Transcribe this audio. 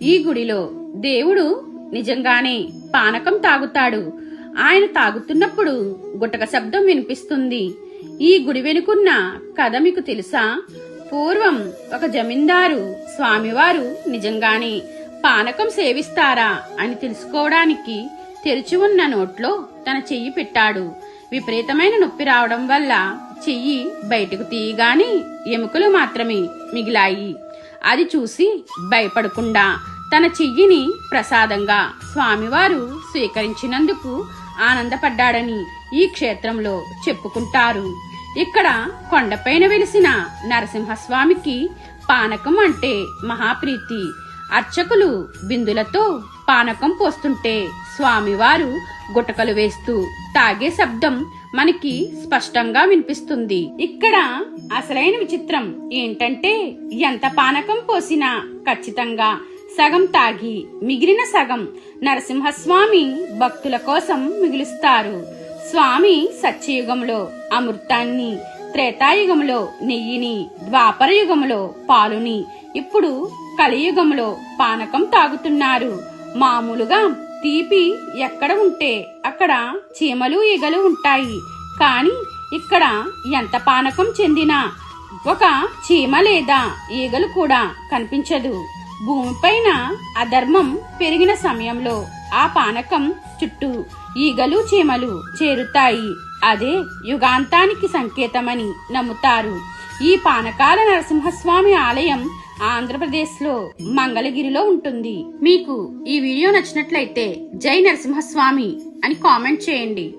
ఈ గుడిలో దేవుడు నిజంగానే పానకం తాగుతాడు. ఆయన తాగుతున్నప్పుడు గుటక శబ్దం వినిపిస్తుంది. ఈ గుడి వెనుకున్న కథ మీకు తెలుసా? పూర్వం ఒక జమీందారు స్వామివారు నిజంగానే పానకం సేవిస్తారా అని తెలుసుకోవడానికి తెరిచి ఉన్న నోట్లో తన చెయ్యి పెట్టాడు. విపరీతమైన నొప్పి రావడం వల్ల చెయ్యి బయటకు తీయగానే ఎముకలు మాత్రమే మిగిలాయి. అది చూసి భయపడకుండా తన చెయ్యిని ప్రసాదంగా స్వామివారు స్వీకరించినందుకు ఆనందపడ్డాడని ఈ క్షేత్రంలో చెప్పుకుంటారు. ఇక్కడ కొండపైన వెలిసిన నరసింహస్వామికి పానకం అంటే మహాప్రీతి. అర్చకులు బిందులతో పానకం పోస్తుంటే స్వామివారు గుటకలు వేస్తూ తాగే శబ్దం మనకి స్పష్టంగా వినిపిస్తుంది. ఇక్కడ అసలైన విచిత్రం ఏంటంటే ఎంత పానకం పోసినా ఖచ్చితంగా సగం తాగి మిగిలిన సగం నరసింహస్వామి భక్తుల కోసం మిగులుస్తారు. స్వామి సత్యయుగంలో అమృతాన్ని, త్రేతాయుగంలో నెయ్యిని, ద్వాపర యుగంలో పాలుని, ఇప్పుడు కలియుగంలో పానకం తాగుతున్నారు. మామూలుగా తీపి ఎక్కడ ఉంటే అక్కడ చీమలు ఈగలు ఉంటాయి. కానీ ఇక్కడ ఎంత పానకం చెందినా ఒక చీమ లేదా ఈగలు కూడా కనిపించదు. భూమిపైన అధర్మం పెరిగిన సమయంలో ఆ పానకం చుట్టూ ఈగలు చీమలు చేరుతాయి. అదే యుగాంతానికి సంకేతమని నమ్ముతారు. ఈ పానకాల నరసింహస్వామి ఆలయం ఆంధ్రప్రదేశ్లో మంగళగిరిలో ఉంటుంది. మీకు ఈ వీడియో నచ్చినట్లయితే జై నరసింహస్వామి అని కామెంట్ చేయండి.